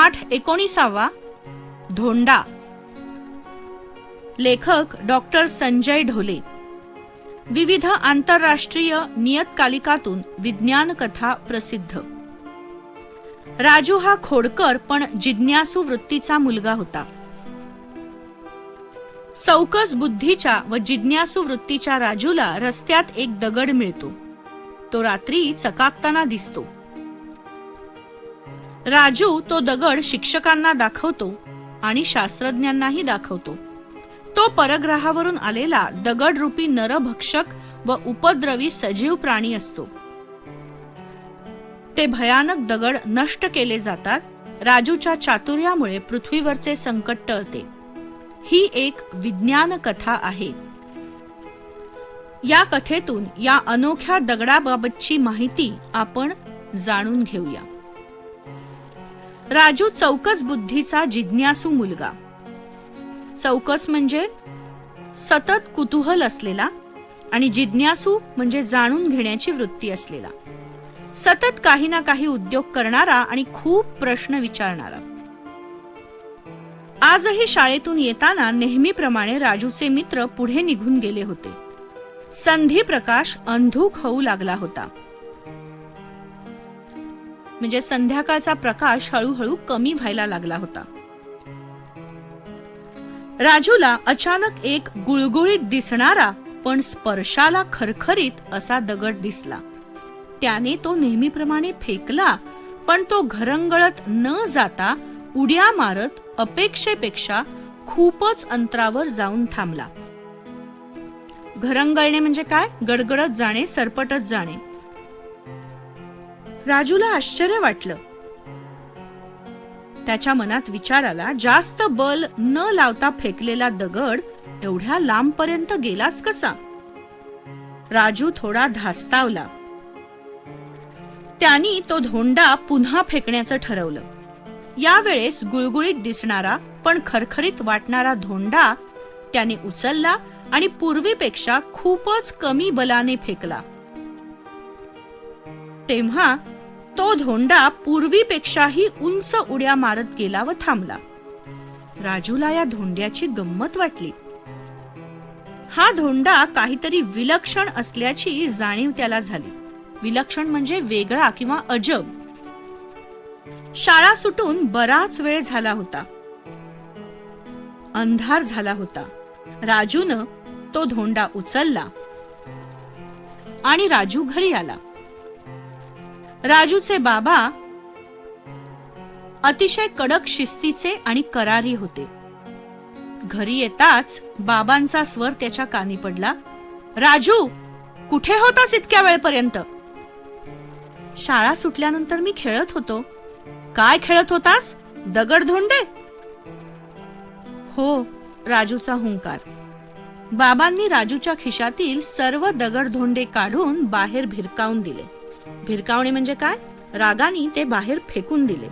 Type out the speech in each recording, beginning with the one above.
पाठ 19 धोंडा. लेखक डॉक्टर संजय ढोले. विविध आंतरराष्ट्रीय नियतकालिकातून विज्ञान कथा प्रसिद्ध. राजू हा खोडकर पण जिज्ञासू वृत्तीचा मुलगा होता. चौकस बुद्धीच्या व जिज्ञासू वृत्तीच्या राजूला रस्त्यात एक दगड मिळतो. तो रात्री चकाकताना दिसतो. राजू तो दगड शिक्षकांना दाखवतो आणि शास्त्रज्ञांनाही दाखवतो. तो परग्रहावरून आलेला दगडरूपी नरभक्षक व उपद्रवी सजीव प्राणी असतो. ते भयानक दगड नष्ट केले जातात. राजूच्या चातुर्यामुळे पृथ्वीवरचे संकट टळते. ही एक विज्ञान कथा आहे. या कथेतून या अनोख्या दगडाबाबतची माहिती आपण जाणून घेऊया. राजू चौकस बुद्धीचा जिज्ञासू मुलगा. चौकस म्हणजे सतत कुतूहल असलेला आणि जिज्ञासू म्हणजे जाणून घेण्याची वृत्ती असलेला. सतत काही ना काही उद्योग करणारा आणि खूप प्रश्न विचारणारा. आजही शाळेतून येताना नेहमीप्रमाणे राजूचे मित्र पुढे निघून गेले होते. संधी प्रकाश अंधुक होऊ लागला होता. म्हणजे संध्याकाळचा प्रकाश हळूहळू कमी व्हायला लागला होता. राजूला अचानक एक गुळगुळीत दिसणारा पण स्पर्शाला खरखरीत असा दगड दिसला. त्याने तो नेहमीप्रमाणे फेकला, पण तो घरंगळत न जाता उड्या मारत अपेक्षेपेक्षा खूपच अंतरावर जाऊन थांबला. घरंगळणे म्हणजे काय? गडगडत जाणे, सरपटत जाणे. राजूला आश्चर्य वाटलं. त्याच्या मनात विचार आला, जास्त बल न लावता फेकलेला दगड एवढ्या लांबपर्यंत गेलाच कसा? राजू थोडा धास्तावला. त्यांनी तो धोंडा पुन्हा फेकण्याचं ठरवलं. यावेळेस गुळगुळीत दिसणारा पण खरखरीत वाटणारा धोंडा त्याने उचलला आणि पूर्वीपेक्षा खूपच कमी बलाने फेकला. तेव्हा तो धोंडा पूर्वीपेक्षाही उंच उड्या मारत गेला व थांबला. राजूला या धोंड्याची गंमत वाटली. हा धोंडा काहीतरी विलक्षण असल्याची जाणीव त्याला झाली. विलक्षण म्हणजे वेगळा किंवा अजब. शाळा सुटून बराच वेळ झाला होता. अंधार झाला होता. राजूनं तो धोंडा उचलला आणि राजू घरी आला. राजूचे बाबा अतिशय कडक शिस्तीचे आणि करारी होते. घरी येताच बाबांचा स्वर त्याच्या कानी पडला. राजू, कुठे होतास इतक्या वेळपर्यंत? शाळा सुटल्यानंतर मी खेळत होतो. काय खेळत होतास? दगडधोंडे? हो, राजूचा हुंकार. बाबांनी राजूच्या खिशातील सर्व दगडधोंडे काढून बाहेर भिरकावून दिले. भिरकावणे म्हणजे काय? रागाने ते बाहेर फेकून दिले.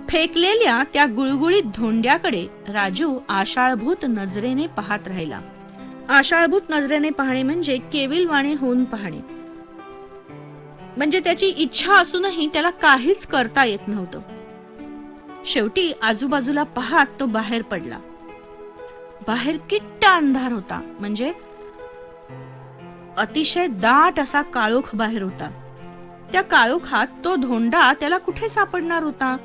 फेकलेल्या त्या गुळगुळीत धोंड्याकडे राजू आशाळभूत नजरेने पाहत राहिला. आशाळभूत नजरेने पाहणे म्हणजे केविलवाणे होऊन पाहणे. म्हणजे त्याची इच्छा असूनही त्याला काहीच करता येत नव्हतं. शेवटी आजूबाजूला पाहत तो बाहेर पडला. बाहेर किट्टा अंधार होता. म्हणजे अतिशय दाट असा काळोख बाहेर होता. त्या काळोखात तो धोंडा त्याला कुठे सापडणार होता?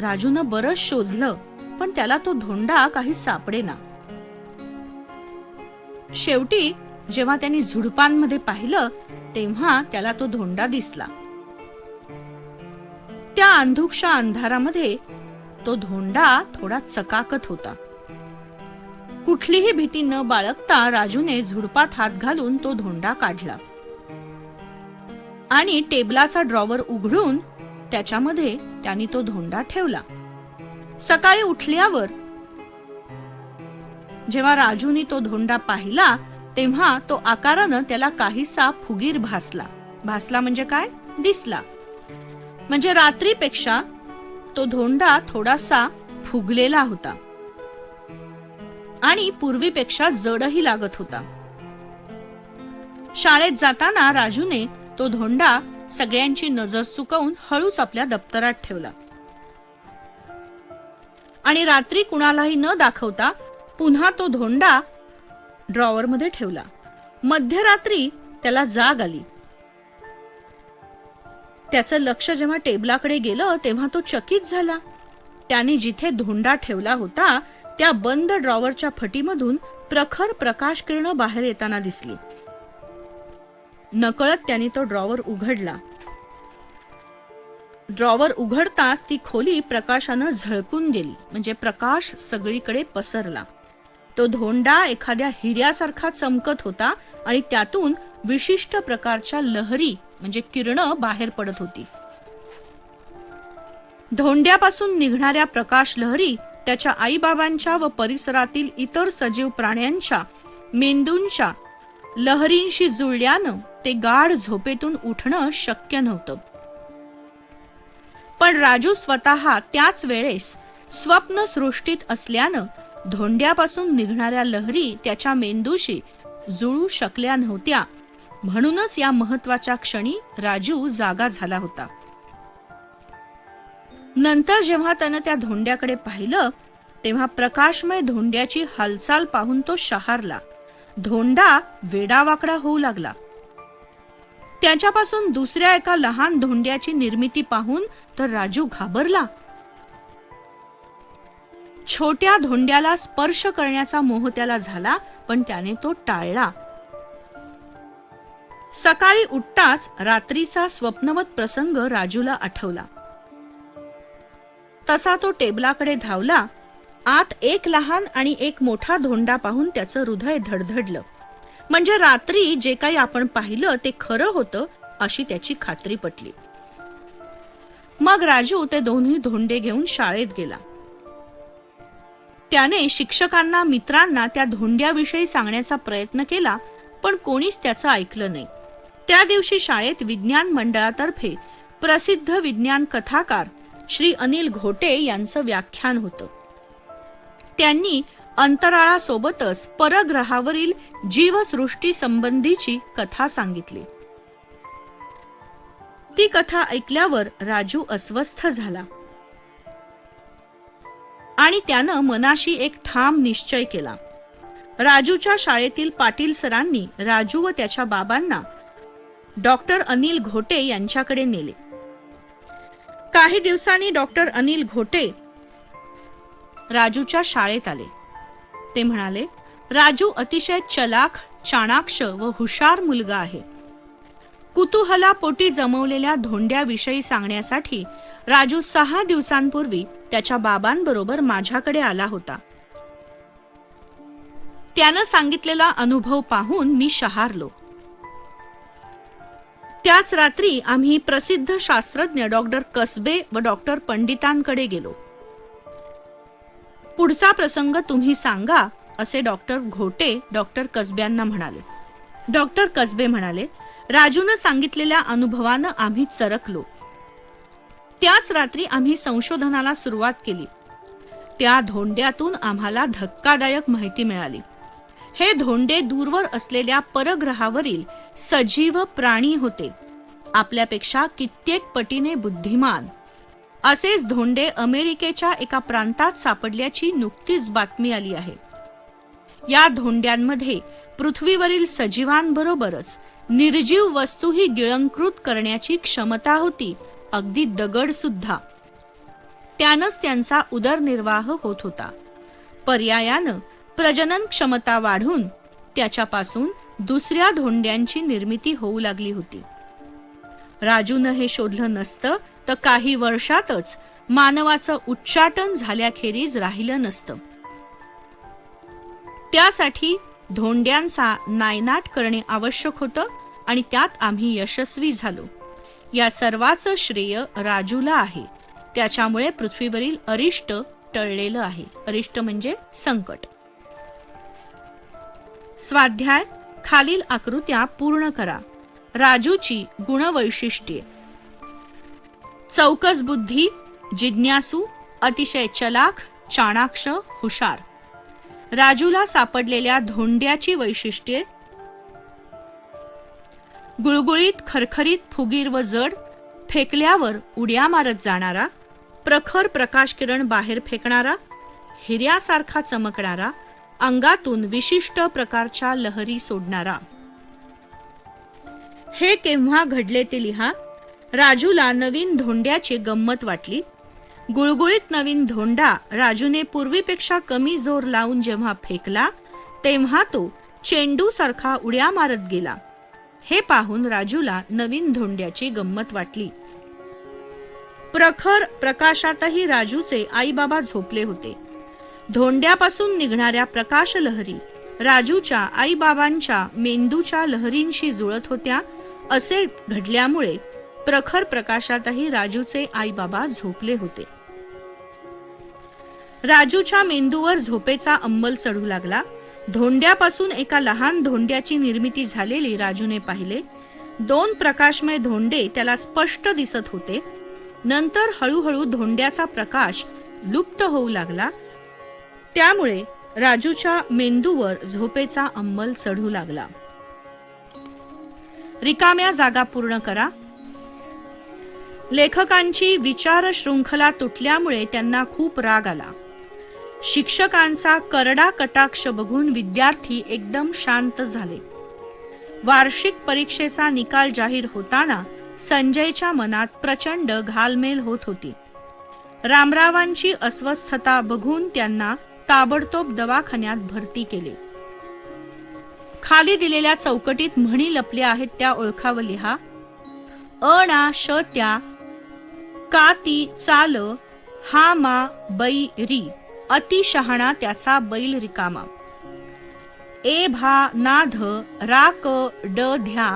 राजूनं बरंच शोधलं, पण त्याला तो धोंडा काही सापडेना. शेवटी जेव्हा त्यांनी झुडपांमध्ये पाहिलं, तेव्हा त्याला तो धोंडा दिसला. त्या अंधुकशा अंधारामध्ये तो धोंडा थोडा चकाकत होता. कुठलीही भीती न बाळगता राजूने झुडपात हात घालून तो धोंडा काढला आणि टेबलाचा ड्रॉवर उघडून त्याच्यामध्ये त्यांनी तो धोंडा ठेवला. सकाळी उठल्यावर जेव्हा राजूने तो धोंडा पाहिला, तेव्हा तो आकारानं त्याला काहीसा फुगीर भासला. भासला म्हणजे काय? दिसला. म्हणजे रात्रीपेक्षा तो धोंडा थोडासा फुगलेला होता आणि पूर्वीपेक्षा जडही लागत होता. शाळेत जाताना राजूने तो धोंडा सगळ्यांची नजर चुकवून हळूच आपल्या दप्तरात ठेवला आणि रात्री कुणालाही न दाखवता पुन्हा तो धोंडा ड्रॉवर मध्ये ठेवला. मध्यरात्री त्याला जाग आली. त्याचं लक्ष जेव्हा टेबलाकडे गेलं तेव्हा तो चकित झाला. त्याने जिथे धोंडा ठेवला होता त्या बंद ड्रॉवरच्या फटीमधून प्रखर प्रकाश किरणं बाहेर येताना दिसली. नकळत त्याने तो ड्रॉवर उघडला. ड्रॉवर उघडताच ती खोली प्रकाशानं झळकून गेली, म्हणजे प्रकाश सगळीकडे पसरला. तो धोंडा एखाद्या हिऱ्यासारखा चमकत होता आणि त्यातून विशिष्ट प्रकारच्या लहरी म्हणजे किरणं बाहेर पडत होती. धोंड्यापासून निघणाऱ्या प्रकाश लहरी त्याच्या आईबाबांच्या व परिसरातील इतर सजीव प्राण्यांच्या मेंदूंच्या लहरींशी जुळल्यानं ते गाढ झोपेतून उठणं शक्य नव्हतं. पण राजू स्वतः त्याच वेळेस स्वप्न सृष्टीत असल्यानं धोंड्यापासून निघणाऱ्या लहरी त्याच्या मेंदूशी जुळू शकल्या नव्हत्या. म्हणूनच या महत्वाच्या क्षणी राजू जागा झाला होता. नंतर जेव्हा त्यानं त्या धोंड्याकडे पाहिलं तेव्हा प्रकाशमय धोंड्याची हालचाल पाहून तो शहारला. धोंडा वेडावाकडा होऊ लागला. त्याच्यापासून दुसऱ्या एका लहान धोंड्याची निर्मिती पाहून तर राजू घाबरला. छोट्या धोंड्याला स्पर्श करण्याचा मोह त्याला झाला, पण त्याने तो टाळला. सकाळी उठताच रात्रीचा स्वप्नवत प्रसंग राजूला आठवला. तसा तो टेबलाकडे धावला. आत एक लहान आणि एक मोठा धोंडा पाहून त्याचं हृदय धडधडलं. म्हणजे रात्री जे काही आपण पाहिलं ते खरं होतं अशी त्याची खात्री पटली. मग राजू ते दोन्ही धोंडे घेऊन शाळेत गेला. त्याने शिक्षकांना मित्रांना त्या धोंड्याविषयी सांगण्याचा प्रयत्न केला, पण कोणीच त्याचं ऐकलं नाही. त्या दिवशी शाळेत विज्ञान मंडळातर्फे प्रसिद्ध विज्ञान कथाकार श्री अनिल घोटे यांचं व्याख्यान होतं. त्यांनी अंतराळासोबतच परग्रहावरील जीवसृष्टी संबंधीची कथा सांगितली. ती कथा ऐकल्यावर राजू अस्वस्थ झाला आणि त्यानं मनाशी एक ठाम निश्चय केला. राजूच्या शाळेतील पाटील सरांनी राजू व त्याच्या बाबांना डॉक्टर अनिल घोटे यांच्याकडे नेले. काही दिवसांनी डॉक्टर अनिल घोटे राजूच्या शाळेत आले. ते म्हणाले, राजू अतिशय चलाख, चाणाक्ष व हुशार मुलगा आहे. कुतूहलापोटी जमवलेल्या धोंड्याविषयी सांगण्यासाठी राजू 6 दिवसांपूर्वी त्याच्या बाबांबरोबर माझ्याकडे आला होता. त्यानं सांगितलेला अनुभव पाहून मी शहारलो. त्याच रात्री आम्ही प्रसिद्ध शास्त्रज्ञ डॉक्टर कसबे व डॉक्टर पंडितांकडे गेलो. पुढचा प्रसंग तुम्ही सांगा असे डॉक्टर घोटे डॉक्टर कसब्यांना म्हणाले. डॉक्टर कसबे म्हणाले, राजूनं सांगितलेल्या अनुभवानं आम्ही चरकलो. त्याच रात्री आम्ही संशोधनाला सुरुवात केली. त्या धोंड्यातून आम्हाला धक्कादायक माहिती मिळाली. हे धोंडे दूरवर असलेल्या परग्रहावरील सजीव प्राणी होते, आपल्यापेक्षा कित्येक पटीने बुद्धिमान. असेच धोंडे अमेरिकेच्या एका प्रांतात सापडल्याची नुकतीच बातमी आली आहे. या धोंड्यांमध्ये पृथ्वीवरील सजीवांबरोबरच निर्जीव वस्तूही गिळंकृत करण्याची क्षमता होती, अगदी दगड सुद्धा. त्यानंच त्यांचा उदरनिर्वाह होत होता. पर्यायानं प्रजनन क्षमता वाढून त्याच्यापासून दुसऱ्या धोंड्यांची निर्मिती होऊ लागली होती. राजूनं हे शोधलं नसतं तर काही वर्षातच मानवाचं उच्चाटन झाल्याखेरीज राहिलं नसतं. त्यासाठी धोंड्यांचा नायनाट करणे आवश्यक होतं आणि त्यात आम्ही यशस्वी झालो. या सर्वाचं श्रेय राजूला आहे. त्याच्यामुळे पृथ्वीवरील अरिष्ट टळलेलं आहे. अरिष्ट म्हणजे संकट. स्वाध्याय खालील आकृत्या पूर्ण करा. राजूची गुणवैशिष्ट्ये: चौकस बुद्धी, जिज्ञासू, अतिशय चलाख, चाणाक्ष, हुशार. राजूला सापडलेल्या धोंड्याची वैशिष्ट्ये: गुळगुळीत खरखरीत फुगीर व जड, फेकल्यावर उड्या मारत जाणारा, प्रखर प्रकाश किरण बाहेर फेकणारा, हिऱ्यासारखा चमकणारा, अंगातून विशिष्ट प्रकारच्या लहरी सोडणारा. हे केव्हा घडले ते लिहा. राजूला नवीन धोंड्याची गंमत वाटली. गुळगुळीत नवीन धोंडा राजूने पूर्वीपेक्षा कमी जोर लावून जेव्हा फेकला तेव्हा तो चेंडू सारखा उड्या मारत गेला. हे पाहून राजूला नवीन धोंड्याची गंमत वाटली. प्रखर प्रकाशातही राजूचे आई बाबा झोपले होते. धोंड्यापासून निघणाऱ्या प्रकाश लहरी राजूच्या आई बाबांच्या मेंदूच्या लहरींशी जुळत होत्या. असे घडल्यामुळे प्रखर प्रकाशातही राजूचे आई बाबा झोपले होते. राजूच्या मेंदूवर झोपेचा अंमल चढू लागला. धोंड्यापासून एका लहान धोंड्याची निर्मिती झालेली राजूने पाहिले. 2 प्रकाशमय धोंडे त्याला स्पष्ट दिसत होते. नंतर हळूहळू धोंड्याचा प्रकाश लुप्त होऊ लागला. त्यामुळे राजूच्या मेंदूवर झोपेचा अंमल चढू लागला. रिकाम्या जागा पूर्ण करा. लेखकांची विचार शृंखला तुटल्यामुळे त्यांना खूप राग आला. शिक्षकांचा करडा कटाक्ष बघून विद्यार्थी एकदम शांत झाले. वार्षिक परीक्षेचा निकाल जाहीर होताना संजयच्या मनात प्रचंड घालमेल होत होती. रामरावांची अस्वस्थता बघून त्यांना ताबडतोब दवाखान्यात भरती केले. खाली दिलेल्या चौकटीत म्हणी लपल्या आहेत त्या ओळखाव लिहा. अणा शत्या काती चाल हा मा बैरी अतिशहाणा त्याचा बैल रिकामा. ए भा नाध राक ड ध्या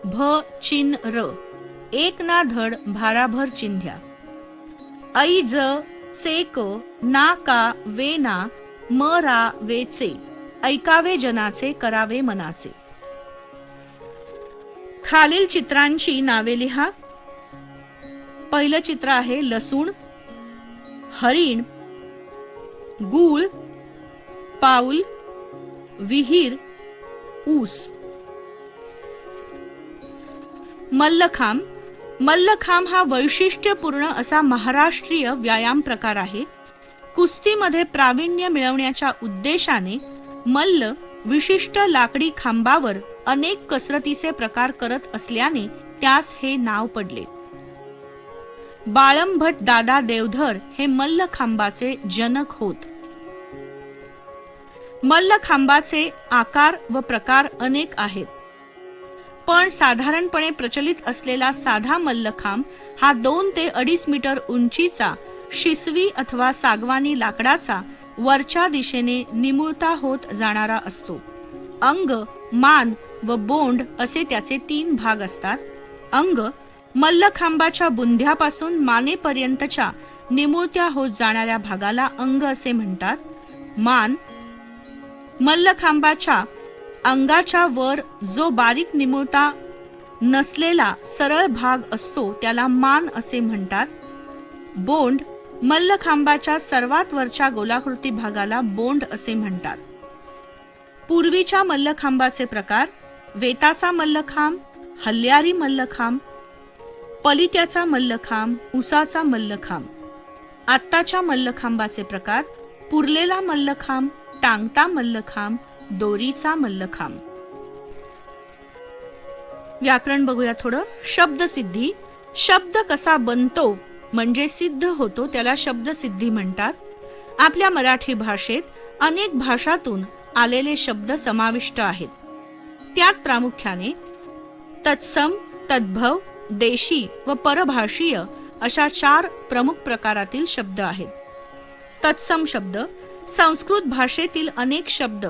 भ चिन र एक ना धड भाराभर चिंध्या. ऐ ज चेक ना का वेना म रा वेचे ऐकावे जनाचे करावे मनाचे. खालील चित्रांची नावे लिहा. पहिलं चित्र आहे लसूण, हरिण, गूळ, पाऊल, विहीर, ऊस. मल्लखांब. मल्लखांब हा वैशिष्ट्यपूर्ण असा महाराष्ट्रीय व्यायाम प्रकार आहे. कुस्तीमध्ये प्रावीण्य मिळवण्याच्या उद्देशाने मल्ल विशिष्ट लाकडी खांबावर अनेक कसरतीचे प्रकार करत असल्याने त्यास हे नाव पडले. बाळंभट दादा देवधर हे मल्लखांबाचे जनक होत. मल्लखांबाचे आकार व प्रकार अनेक आहेत, पण साधारणपणे प्रचलित असलेला साधा मल्लखांब हा 2 ते 2.5 मीटर उंचीचा शिसवी अथवा सागवानी लाकडाचा वरच्या दिशेने निमुळता होत जाणारा असतो. अंग, मान व बोंड असे त्याचे 3 भाग असतात. अंग मल्लखांबाच्या बुंध्यापासून मानेपर्यंतच्या निमुळत्या होत जाणाऱ्या भागाला अंग असे म्हणतात. मान मल्लखांबाच्या अंगाच्या वर जो बारीक निमुळता नसलेला सरळ भाग असतो त्याला मान असे म्हणतात. बोंड मल्लखांबाच्या सर्वात वरच्या गोलाकृती भागाला बोंड असे म्हणतात. पूर्वीच्या मल्लखांबाचे प्रकार: वेताचा मल्लखांब, हल्ल्यारी मल्लखांब, पलित्याचा मल्लखांब, उसाचा मल्लखांब. आत्ताच्या मल्लखांबाचे प्रकार: पुरलेला मल्लखांब, टांगता मल्लखांब, दोरीचा मल्लखांब. व्याकरण बघूया थोडं. शब्दसिद्धी. शब्द कसा बनतो म्हणजे सिद्ध होतो त्याला शब्दसिद्धी म्हणतात. आपल्या मराठी भाषेत अनेक भाषातून आलेले शब्द समाविष्ट आहेत. त्यात प्रामुख्याने तत्सम, तद्भव, देशी व परभाषीय अशा 4 प्रमुख प्रकारातील शब्द आहेत. तत्सम शब्द संस्कृत भाषेतील अनेक शब्द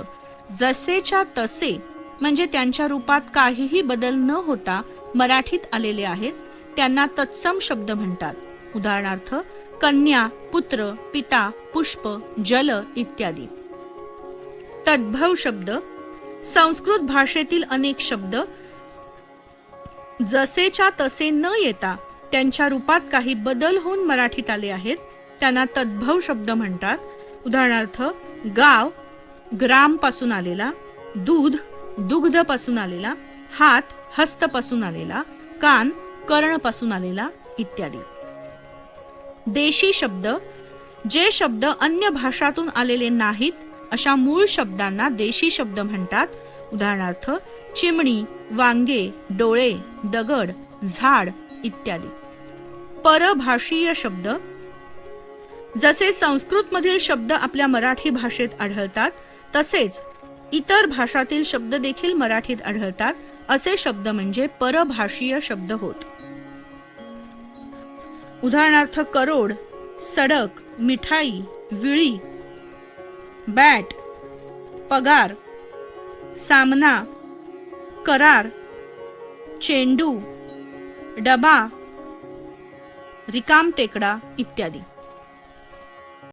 जसेच्या तसे म्हणजे त्यांच्या रूपात काहीही बदल न होता मराठीत आलेले आहेत, त्यांना तत्सम शब्द म्हणतात. उदाहरणार्थ कन्या, पुत्र, पिता, पुष्प, जल इत्यादी. तद्भव शब्द संस्कृत भाषेतील अनेक शब्द जसेच्या तसे न येता त्यांच्या रूपात काही बदल होऊन मराठीत आले आहेत, त्यांना तद्भव शब्द म्हणतात. उदाहरणार्थ गाव, ग्राम पासून आलेला, दूध, दुग्ध पासून आलेला, हात हस्तपासून आलेला, कान कर्णपासून आलेला इत्यादी. देशी शब्द, जे शब्द अन्य भाषातून आलेले नाहीत अशा मूळ शब्दांना देशी शब्द म्हणतात. उदाहरणार्थ चिमणी, वांगे, डोळे, दगड, झाड इत्यादी. परभाषीय शब्द, जसे संस्कृत मधील शब्द आपल्या मराठी भाषेत आढळतात तसेच इतर भाषातील शब्द देखील मराठीत आढळतात, असे शब्द म्हणजे परभाषीय शब्द होत. उदाहरणार्थ करोड, सडक, मिठाई, विळी, बॅट, पगार, सामना, करार, चेंडू, डबा, रिकामटेकडा इत्यादी.